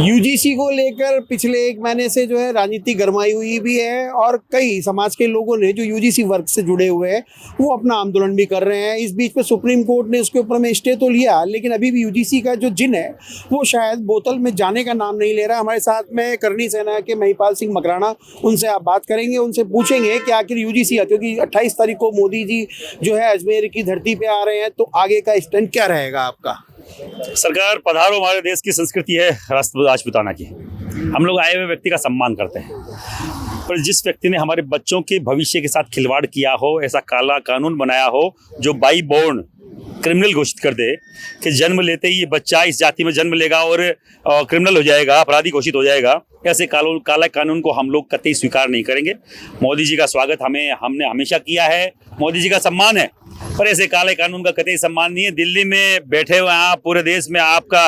UGC को लेकर पिछले एक महीने से जो है राजनीति गरमाई हुई भी है और कई समाज के लोगों ने जो यूजीसी वर्ग से जुड़े हुए हैं वो अपना आंदोलन भी कर रहे हैं। इस बीच में सुप्रीम कोर्ट ने उसके ऊपर में स्टे तो लिया, लेकिन अभी भी यूजीसी का जो जिन है वो शायद बोतल में जाने का नाम नहीं ले रहा। हमारे साथ में करनी सेना के महिपाल सिंह मकराना, उनसे आप बात करेंगे, उनसे पूछेंगे कि आखिर यूजीसी का, क्योंकि 28 तारीख को मोदी जी जो है अजमेर की धरती पे आ रहे हैं, तो आगे का स्टैंड क्या रहेगा आपका? सरकार पधारो, हमारे देश की संस्कृति है राष्ट्रपिता की। हम लोग आए हुए व्यक्ति का सम्मान करते हैं, पर जिस व्यक्ति ने हमारे बच्चों के भविष्य के साथ खिलवाड़ किया हो, ऐसा काला कानून बनाया हो जो बाई बोर्न क्रिमिनल घोषित कर दे कि जन्म लेते ही ये बच्चा इस जाति में जन्म लेगा और क्रिमिनल हो जाएगा, अपराधी घोषित हो जाएगा, ऐसे काला कानून को हम लोग कतई स्वीकार नहीं करेंगे। मोदी जी का स्वागत हमने हमेशा किया है, मोदी जी का सम्मान है, पर ऐसे काले कानून का कतई सम्मान नहीं है। दिल्ली में बैठे हुए आप, पूरे देश में आपका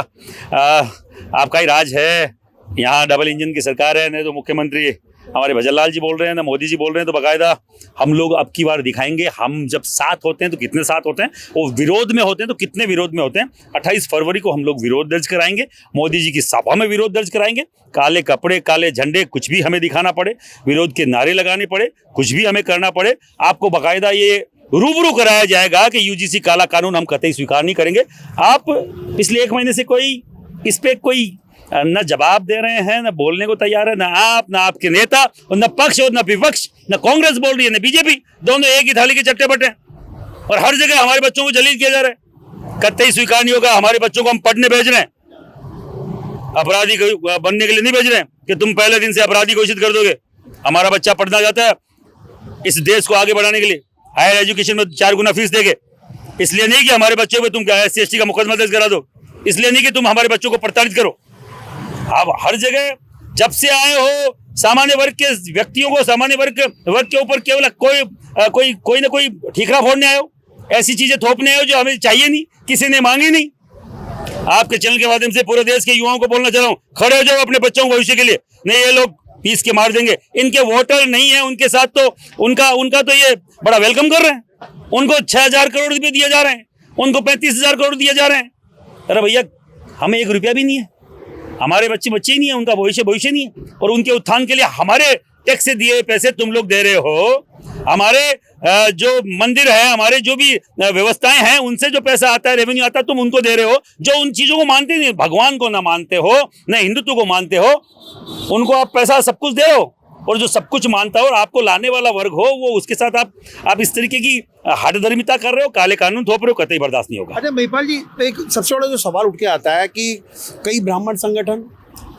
ही राज है, यहाँ डबल इंजन की सरकार है। नहीं तो मुख्यमंत्री हमारे भजन लाल जी बोल रहे हैं, ना मोदी जी बोल रहे हैं, तो बाकायदा हम लोग अब की बार दिखाएंगे। हम जब साथ होते हैं तो कितने साथ होते हैं, वो विरोध में होते हैं तो कितने विरोध में होते हैं। 28 फरवरी को हम लोग विरोध दर्ज कराएंगे, मोदी जी की सभा में विरोध दर्ज कराएंगे। काले कपड़े, काले झंडे, कुछ भी हमें दिखाना पड़े, विरोध के नारे लगाने पड़े, कुछ भी हमें करना पड़े, आपको बाकायदा ये रूबरू कराया जाएगा कि यूजीसी काला कानून हम कतई स्वीकार नहीं करेंगे। आप पिछले एक महीने से इस पे कोई न जवाब दे रहे हैं, न बोलने को तैयार है, न आप, न आपके नेता, और न पक्ष और न विपक्ष, न कांग्रेस बोल रही है, न बीजेपी, दोनों एक ही थाली के चट्टे बट्टे, और हर जगह हमारे बच्चों को जलील किया जा रहा है। कतई स्वीकार नहीं होगा। हमारे बच्चों को हम पढ़ने भेज रहे हैं, अपराधी बनने के लिए नहीं भेज रहे हैं कि तुम पहले दिन से अपराधी घोषित कर दोगे। हमारा बच्चा पढ़ना जाता है इस देश को आगे बढ़ाने के लिए, हायर एजुकेशन में 4 गुना फीस देंगे, इसलिए नहीं कि हमारे बच्चों को तुम SC/ST का मुकदमा दर्ज करा दो, इसलिए नहीं कि तुम हमारे बच्चों को प्रताड़ित करो। आप हर जगह जब से आए हो सामान्य वर्ग के व्यक्तियों को, सामान्य वर्ग के ऊपर केवल कोई ना कोई ठीकरा फोड़ने आए हो, ऐसी चीजें थोपने आए हो जो हमें चाहिए नहीं, किसी ने मांगी नहीं। आपके चैनल के माध्यम से पूरे देश के युवाओं को बोलना चाह रहा हूँ, खड़े हो जाओ अपने बच्चों के भविष्य के लिए। नहीं, ये लोग पीस के मार देंगे। इनके वोटर नहीं है, उनके साथ तो उनका तो ये बड़ा वेलकम कर रहे हैं। उनको 6,000 करोड़ रुपए दिए जा रहे हैं, उनको 35,000 करोड़ दिए जा रहे हैं। अरे भैया, हमें 1 रुपया भी नहीं है, हमारे बच्चे ही नहीं है, उनका भविष्य नहीं है, और उनके उत्थान के लिए हमारे टैक्स से दिए पैसे तुम लोग दे रहे हो। हमारे जो मंदिर है, हमारे जो भी व्यवस्थाएं हैं, उनसे जो पैसा आता है, रेवेन्यू आता है, तुम उनको दे रहे हो। जो उन चीजों को मानते नहीं, भगवान को ना मानते हो, न हिंदुत्व को मानते हो, उनको आप पैसा सब कुछ दे रहे हो। और जो सब कुछ मानता है और आपको लाने वाला वर्ग हो, वो उसके साथ आप इस तरीके की हठधर्मिता कर रहे हो, काले कानून थोप रहे हो, कतई बर्दाश्त नहीं होगा। अच्छा महिपाल जी, एक सबसे बड़ा जो सवाल उठ के आता है कि कई ब्राह्मण संगठन,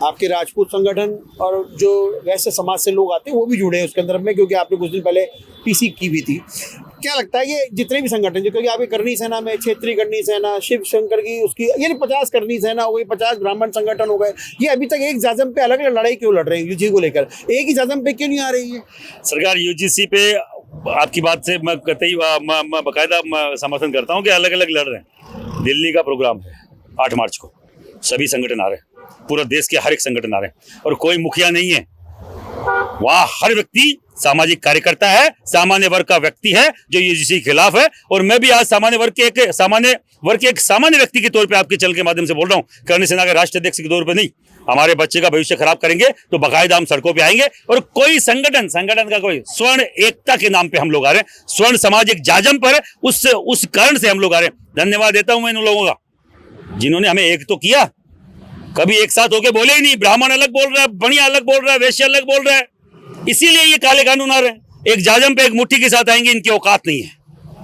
आपके राजपूत संगठन और जो वैसे समाज से लोग आते हैं वो भी जुड़े हैं उसके अंदर में, क्योंकि आपने कुछ दिन पहले PC की भी थी। क्या लगता है ये जितने भी संगठन, जो क्योंकि आपकी करनी सेना में क्षेत्रीय करनी सेना, शिव शंकर की उसकी, यानी 50 करनी सेना हो गई, 50 ब्राह्मण संगठन हो गए, ये अभी तक एक जाजम पे अलग अलग लड़ाई क्यों लड़ रहे हैं? यूजीसी को लेकर एक ही जाजम पे क्यों नहीं आ रही है सरकार? यूजीसी पे आपकी बात से मैं कतई बाकायदा समर्थन करता हूँ कि अलग अलग लड़ रहे हैं। दिल्ली का प्रोग्राम है 8 मार्च को, सभी संगठन आ रहे हैं, पूरा देश के हर एक संगठन आ रहे हैं, और कोई मुखिया नहीं है वहाँ। हर व्यक्ति सामाजिक कार्यकर्ता है, सामान्य वर्ग का व्यक्ति है जो यूजीसी के खिलाफ है। और मैं भी आज सामान्य वर्ग के एक सामान्य व्यक्ति के तौर पे आपके चैनल के माध्यम से बोल रहा हूँ, करनी सेना के राष्ट्रीय अध्यक्ष के तौर पे नहीं। हमारे बच्चे का भविष्य खराब करेंगे तो बाकायदा हम सड़कों पे आएंगे। और कोई संगठन का कोई स्वर्ण एकता के नाम पे हम लोग आ रहे हैं, स्वर्ण समाज एक जाजम पर है, उस कारण से हम लोग आ रहे हैं। धन्यवाद देता हूं मैं इन लोगों का जिन्होंने हमें एक तो किया। कभी एक साथ होके बोले ही नहीं, ब्राह्मण अलग बोल रहा है, बनिया अलग बोल रहा है, वैश्य अलग बोल रहा है, इसीलिए ये काले कानून आ रहे हैं। एक जाजम पे एक मुट्ठी के साथ आएंगे, इनकी औकात नहीं है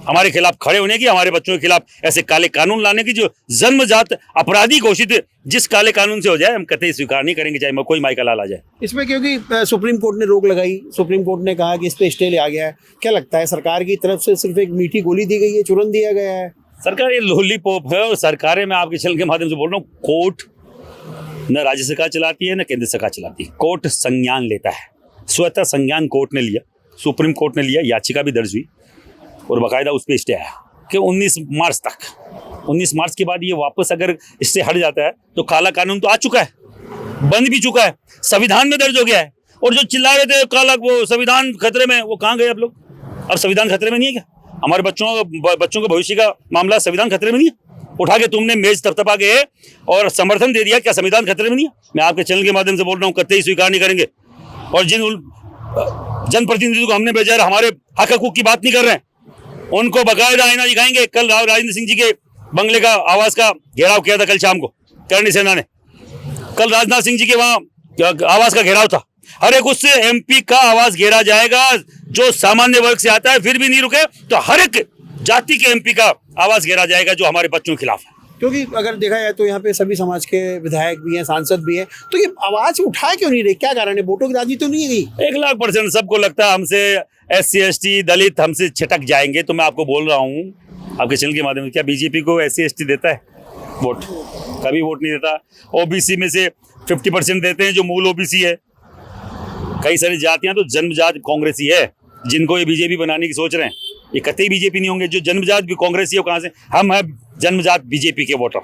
हमारे खिलाफ खड़े होने की, हमारे बच्चों के खिलाफ ऐसे काले कानून लाने की, जो जन्मजात अपराधी घोषित जिस काले कानून से हो जाए, हम कतई स्वीकार नहीं करेंगे, चाहे कोई माई का लाल आ जाए इसमें। क्योंकि सुप्रीम कोर्ट ने रोक लगाई, सुप्रीम कोर्ट ने कहा कि इस पे स्टे आ गया है। क्या लगता है सरकार की तरफ से सिर्फ एक मीठी गोली दी गई है, चूरन दिया गया है? सरकार ये लॉलीपॉप है, और सरकारें, मैं आपके चैनल के माध्यम से बोल रहा हूँ, कोर्ट न राज्य सरकार चलाती है न केंद्र सरकार चलाती है। कोर्ट संज्ञान लेता है, स्वतः संज्ञान कोर्ट ने लिया, सुप्रीम कोर्ट ने लिया, याचिका भी दर्ज हुई और बाकायदा उस पर स्टे आया कि 19 मार्च तक। 19 मार्च के बाद ये वापस अगर इससे हट जाता है तो काला कानून तो आ चुका है, बन भी चुका है, संविधान में दर्ज हो गया है। और जो चिल्ला रहे थे काला, वो संविधान खतरे में, वो कहाँ गए आप लोग? अब संविधान खतरे में नहीं है क्या? हमारे बच्चों के भविष्य का मामला संविधान खतरे में नहीं है? उठा के तुमने मेज थपथपा के और समर्थन दे दिया। क्या संविधान खतरे में नहीं है? मैं आपके चैनल के माध्यम से बोल रहा हूँ, कतई स्वीकार नहीं करेंगे। और जिन जनप्रतिनिधियों को हमने भेजा, हमारे हक हकूक की बात नहीं कर रहे हैं, उनको बकायदा आईना दिखाएंगे। कल राजेंद्र सिंह जी के बंगले का आवास का घेराव किया था कल शाम को करणी सेना ने। कल राजनाथ सिंह जी के वहां आवास का घेराव था। हर एक उससे एमपी का आवास घेरा जाएगा जो सामान्य वर्ग से आता है, फिर भी नहीं रुके तो हर एक जाति के एमपी का आवास घेरा जाएगा जो हमारे बच्चों के खिलाफ है। क्योंकि अगर देखा जाए तो यहाँ पे सभी समाज के विधायक भी हैं, सांसद भी हैं, तो ये आवाज उठा क्यों नहीं रहे? क्या कारण है? वोटों की राजी तो नहीं है? 1,00,000% सबको लगता है हमसे SC ST दलित हमसे छिटक जाएंगे। तो मैं आपको बोल रहा हूँ आपके चैनल के माध्यम से, क्या बीजेपी को SC ST देता है वोट? कभी वोट नहीं देता। OBC में से 50% देते हैं जो मूल OBC है। कई सारी जातियां तो जन्मजात कांग्रेसी है, जिनको ये बीजेपी बनाने की सोच रहे हैं। ये कतई बीजेपी नहीं होंगे। जो जन्मजात भी कांग्रेसी है, कहाँ से? हम हैं जन्मजात बीजेपी के वोटर,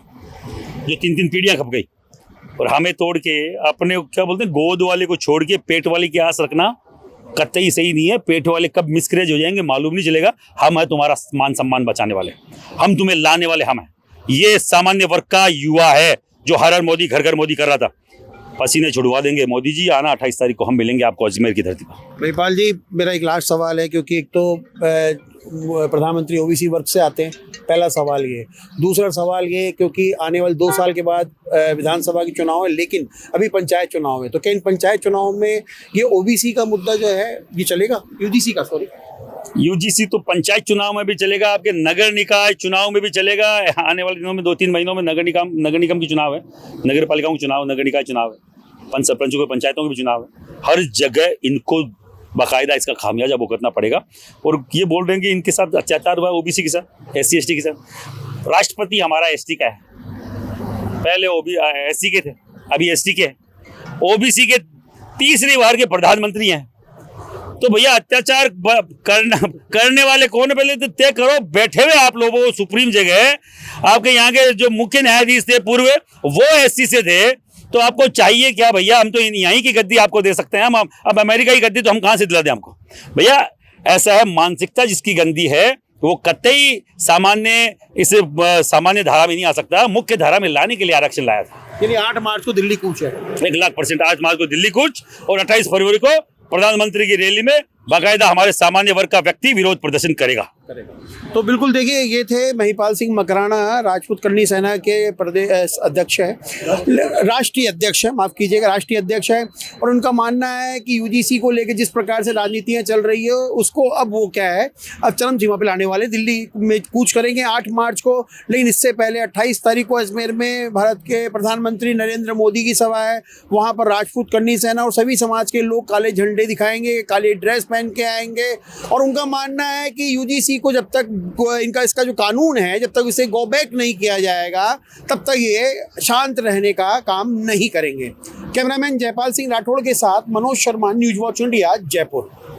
जो 3-3 पीढ़ियां खप गई। और हमें तोड़ के अपने क्या बोलते हैं, गोद वाले को छोड़ के पेट वाले की आस रखना कतई सही नहीं है। पेट वाले कब मिसकरेज हो जाएंगे मालूम नहीं चलेगा। हम है तुम्हारा मान सम्मान बचाने वाले, हम तुम्हें लाने वाले हम हैं। ये सामान्य वर्ग का युवा है जो हर मोदी घर घर मोदी कर रहा था। पसीने छुड़वा देंगे मोदी जी। आना 28 तारीख को हम मिलेंगे आपको अजमेर की धरती पर। महिपाल जी, मेरा एक लास्ट सवाल है, क्योंकि एक तो प्रधानमंत्री OBC वर्ग से आते हैं, पहला सवाल ये। दूसरा सवाल ये, क्योंकि आने वाले 2 साल के बाद विधानसभा के चुनाव है, लेकिन अभी पंचायत चुनाव है, तो क्या इन पंचायत चुनाव में ये OBC का मुद्दा जो है ये चलेगा? UGC तो पंचायत चुनाव में भी चलेगा, आपके नगर निकाय चुनाव में भी चलेगा। आने वाले दिनों में 2-3 महीनों में नगर निगम की चुनाव है, नगर पालिकाओं के चुनाव, नगर निकाय चुनाव है, पंच सरपंचों के पंचायतों के भी चुनाव है। हर जगह इनको बाकायदा इसका खामियाजा भुगतना पड़ेगा। और ये बोल रहे हैं कि इनके साथ अत्याचार हुआ OBC के साथ, SC ST के साथ। राष्ट्रपति हमारा ST का है, पहले SC के थे, अभी ST के हैं। OBC के तीसरी बार के प्रधानमंत्री हैं। तो भैया अत्याचार करने वाले कौन है पहले तो तय करो। बैठे हुए आप लोगों सुप्रीम जगह, आपके यहाँ के जो मुख्य न्यायाधीश थे पूर्व, वो SC से थे। तो आपको चाहिए क्या भैया? हम तो यहीं की गद्दी आपको दे सकते हैं। हम अब अमेरिका की गद्दी तो हम कहाँ से दिला दें आपको? भैया ऐसा है, मानसिकता जिसकी गंदी है वो कतई सामान्य धारा में नहीं आ सकता। मुख्य धारा में लाने के लिए आरक्षण लाया था। यानी 8 मार्च को दिल्ली कूच है। 1,00,000% 8 मार्च को दिल्ली कूच और 28 फरवरी को प्रधानमंत्री की रैली में बाकायदा हमारे सामान्य वर्ग का व्यक्ति विरोध प्रदर्शन करेगा। तो बिल्कुल देखिए, ये थे महिपाल सिंह मकराना, राजपूत करनी सेना के प्रदेश अध्यक्ष है, राष्ट्रीय अध्यक्ष है, माफ कीजिएगा, राष्ट्रीय अध्यक्ष है। और उनका मानना है कि UGC को लेकर जिस प्रकार से राजनीतियां चल रही है उसको अब वो क्या है, अब चरम सीमा पे लाने वाले। दिल्ली में कूच करेंगे 8 मार्च को, लेकिन इससे पहले 28 तारीख को अजमेर में भारत के प्रधानमंत्री नरेंद्र मोदी की सभा है। वहाँ पर राजपूत करनी सेना और सभी समाज के लोग काले झंडे दिखाएंगे, काले ड्रेस पहन के आएंगे। और उनका मानना है कि UGC को जब तक इसका जो कानून है, जब तक इसे गो बैक नहीं किया जाएगा, तब तक ये शांत रहने का काम नहीं करेंगे। कैमरामैन जयपाल सिंह राठौड़ के साथ Manoj Sharma, news watch India, Jaipur.